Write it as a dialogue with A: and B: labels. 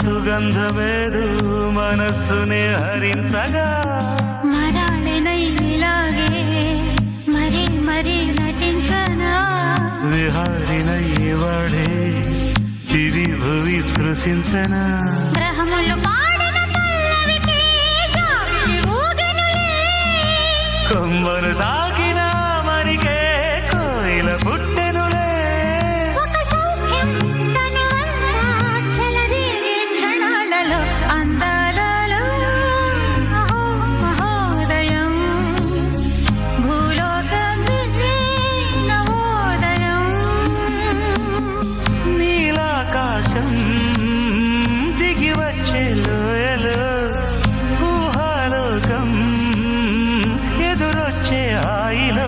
A: సుగంధమేదు మనస్సునే హరించగా
B: మరాళినైలాగే మరి మరి నటించనా
A: విహారినై వాడే దివి భువి స్పృశించనా
B: గ్రహములు పాడిన పల్లవికి గాలి ఊగెనులే
A: కొమ్మను తాకి